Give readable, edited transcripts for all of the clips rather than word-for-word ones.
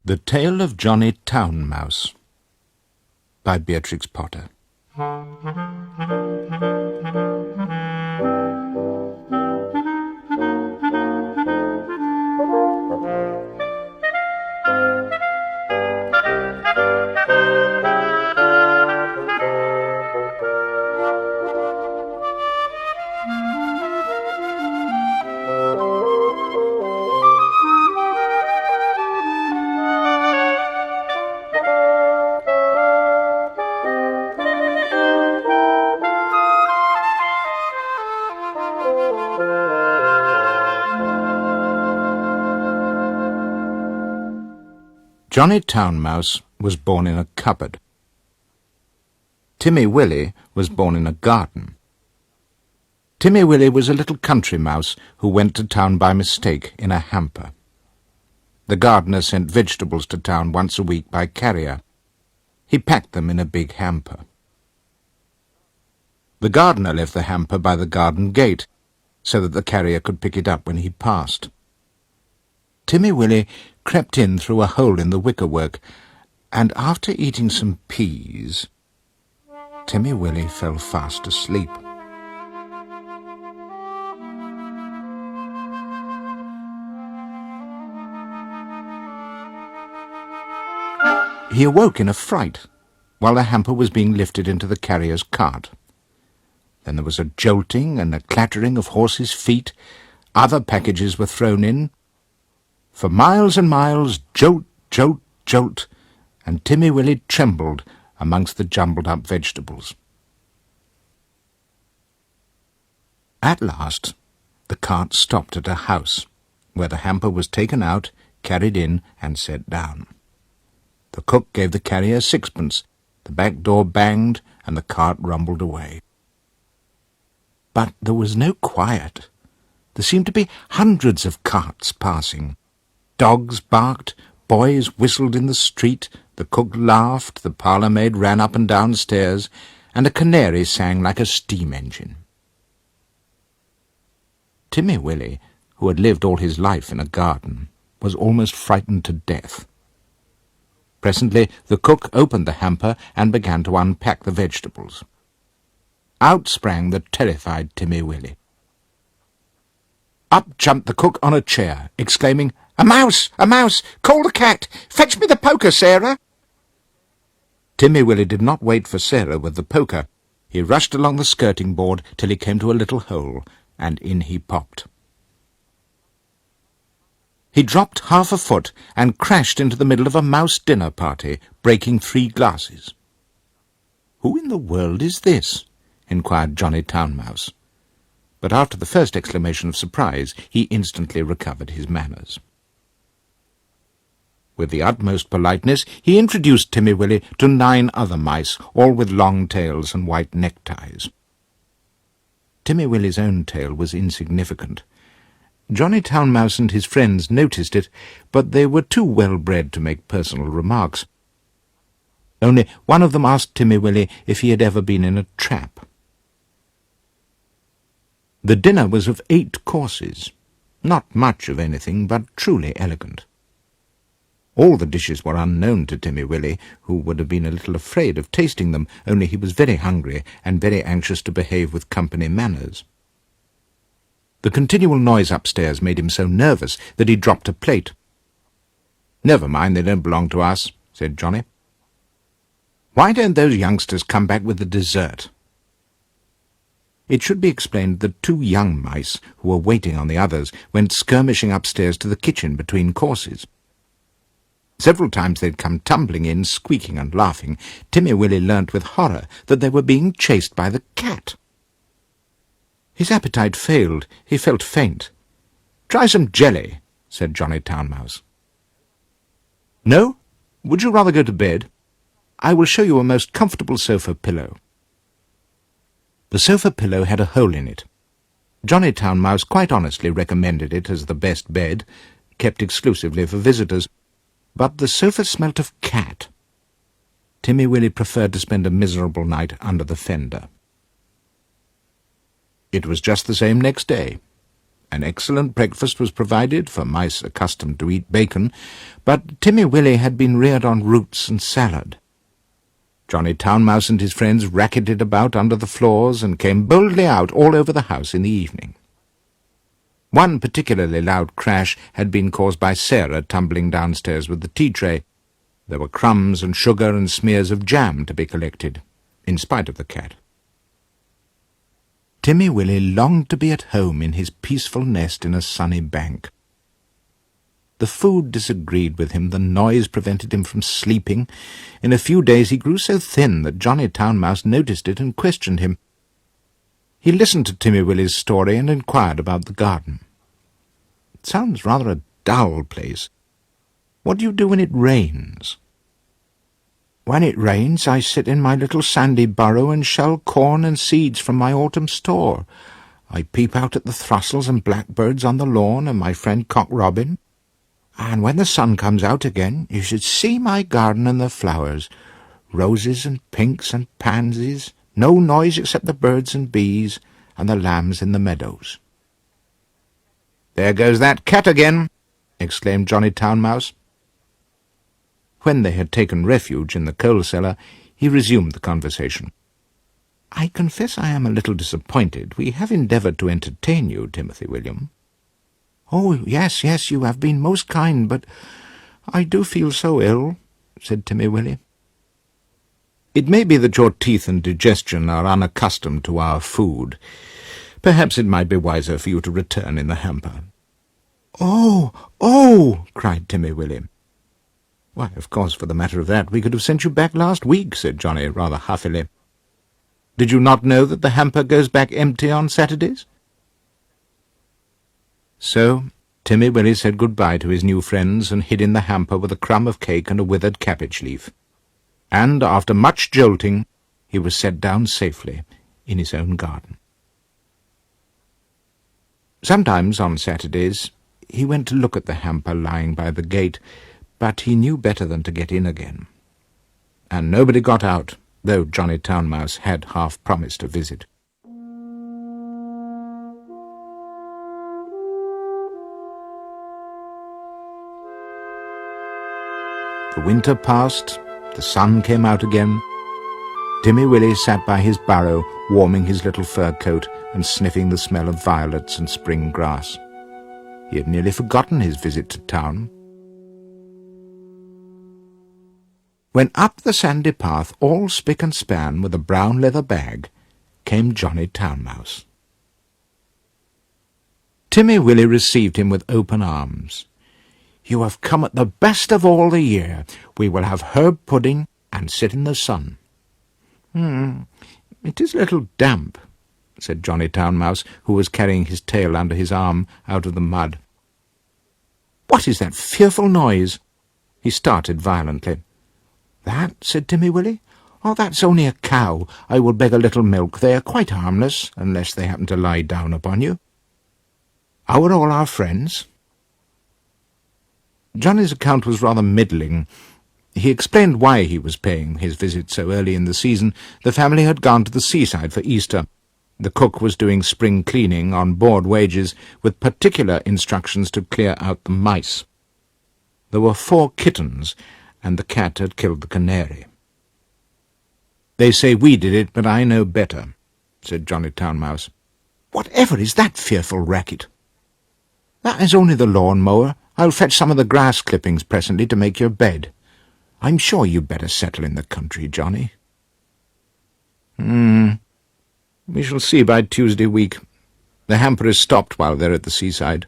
The Tale of Johnny Town Mouse by Beatrix Potter. Johnny Town Mouse was born in a cupboard. Timmy Willy was born in a garden. Timmy Willy was a little country mouse who went to town by mistake in a hamper. The gardener sent vegetables to town once a week by carrier. He packed them in a big hamper. The gardener left the hamper by the garden gate so that the carrier could pick it up when he passed. Timmy Willy crept in through a hole in the wickerwork, and after eating some peas, Timmy Willy fell fast asleep. He awoke in a fright while the hamper was being lifted into the carrier's cart. Then there was a jolting and a clattering of horses' feet. Other packages were thrown in. For miles and miles, jolt, jolt, jolt, and Timmy Willy trembled amongst the jumbled-up vegetables. At last, the cart stopped at a house, where the hamper was taken out, carried in, and set down. The cook gave the carrier sixpence, the back door banged, and the cart rumbled away. But there was no quiet. There seemed to be hundreds of carts passing. Dogs barked, boys whistled in the street, the cook laughed, the parlour-maid ran up and down stairs, and a canary sang like a steam engine. Timmy Willy, who had lived all his life in a garden, was almost frightened to death. Presently the cook opened the hamper and began to unpack the vegetables. Out sprang the terrified Timmy Willy. Up jumped the cook on a chair, exclaiming, "A mouse! A mouse! Call the cat! Fetch me the poker, Sarah!" Timmy Willy did not wait for Sarah with the poker. He rushed along the skirting board till he came to a little hole, and in he popped. He dropped half a foot and crashed into the middle of a mouse dinner party, breaking 3 glasses. "Who in the world is this?" inquired Johnny Town Mouse. But after the first exclamation of surprise, he instantly recovered his manners. With the utmost politeness, he introduced Timmy Willy to 9 other mice, all with long tails and white neckties. Timmy Willy's own tail was insignificant. Johnny Town Mouse and his friends noticed it, but they were too well-bred to make personal remarks. Only one of them asked Timmy Willy if he had ever been in a trap. The dinner was of 8 courses, not much of anything, but truly elegant. All the dishes were unknown to Timmy Willy, who would have been a little afraid of tasting them, only he was very hungry and very anxious to behave with company manners. The continual noise upstairs made him so nervous that he dropped a plate. "Never mind, they don't belong to us," said Johnny. "Why don't those youngsters come back with the dessert?" It should be explained that 2 young mice, who were waiting on the others, went skirmishing upstairs to the kitchen between courses. Several times they'd come tumbling in, squeaking and laughing. Timmy Willy learnt with horror that they were being chased by the cat. His appetite failed. He felt faint. "Try some jelly," said Johnny Town Mouse. "No? Would you rather go to bed? I will show you a most comfortable sofa pillow." The sofa pillow had a hole in it. Johnny Town Mouse quite honestly recommended it as the best bed, kept exclusively for visitors, but the sofa smelt of cat. Timmy Willy preferred to spend a miserable night under the fender. It was just the same next day. An excellent breakfast was provided for mice accustomed to eat bacon, but Timmy Willy had been reared on roots and salad. Johnny Town Mouse and his friends racketed about under the floors and came boldly out all over the house in the evening. One particularly loud crash had been caused by Sarah tumbling downstairs with the tea-tray. There were crumbs and sugar and smears of jam to be collected, in spite of the cat. Timmy Willy longed to be at home in his peaceful nest in a sunny bank. The food disagreed with him, the noise prevented him from sleeping. In a few days he grew so thin that Johnny Town Mouse noticed it and questioned him. He listened to Timmy Willy's story and inquired about the garden. "It sounds rather a dull place. What do you do when it rains?" "When it rains, I sit in my little sandy burrow and shell corn and seeds from my autumn store. I peep out at the throstles and blackbirds on the lawn and my friend Cock Robin. And when the sun comes out again, you should see my garden and the flowers. Roses and pinks and pansies, no noise except the birds and bees and the lambs in the meadows." "There goes that cat again," exclaimed Johnny Town Mouse. When they had taken refuge in the coal cellar, he resumed the conversation. "I confess I am a little disappointed. We have endeavoured to entertain you, Timothy William." "Oh, yes, you have been most kind, but I do feel so ill," said Timmy Willy. "It may be that your teeth and digestion are unaccustomed to our food. Perhaps it might be wiser for you to return in the hamper." Oh, cried Timmy Willy. "Why, of course, for the matter of that, we could have sent you back last week," said Johnny, rather huffily. "Did you not know that the hamper goes back empty on Saturdays?" So Timmy Willy said good-bye to his new friends and hid in the hamper with a crumb of cake and a withered cabbage leaf. And, after much jolting, he was set down safely in his own garden. Sometimes, on Saturdays, he went to look at the hamper lying by the gate, but he knew better than to get in again. And nobody got out, though Johnny Town Mouse had half promised a visit. The winter passed, the sun came out again. Timmy Willy sat by his burrow, warming his little fur coat and sniffing the smell of violets and spring grass. He had nearly forgotten his visit to town. When up the sandy path, all spick and span, with a brown leather bag, came Johnny Town Mouse. Timmy Willy received him with open arms. "You have come at the best of all the year. We will have herb pudding and sit in the sun." It is a little damp," said Johnny Town Mouse, who was carrying his tail under his arm out of the mud. "What is that fearful noise?" He started violently. "That?" said Timmy Willy. "Oh, that's only a cow. I will beg a little milk. They are quite harmless, unless they happen to lie down upon you. How are all our friends?" Johnny's account was rather middling. He explained why he was paying his visit so early in the season. The family had gone to the seaside for Easter. The cook was doing spring cleaning on board wages, with particular instructions to clear out the mice. There were 4 kittens, and the cat had killed the canary. "They say we did it, but I know better," said Johnny Town Mouse. "Whatever is that fearful racket?" "That is only the lawn-mower. I'll fetch some of the grass clippings presently to make your bed. I'm sure you'd better settle in the country, Johnny." We shall see by Tuesday week. The hamper is stopped while they're at the seaside."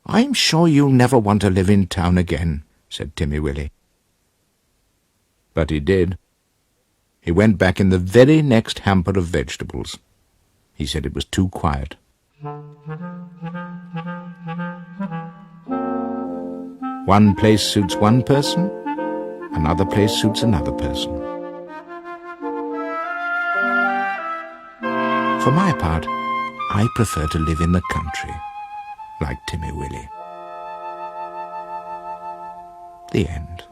"I'm sure you'll never want to live in town again," said Timmy Willy. But he did. He went back in the very next hamper of vegetables. He said it was too quiet. One place suits one person, another place suits another person. For my part, I prefer to live in the country, like Timmy Willy. The end.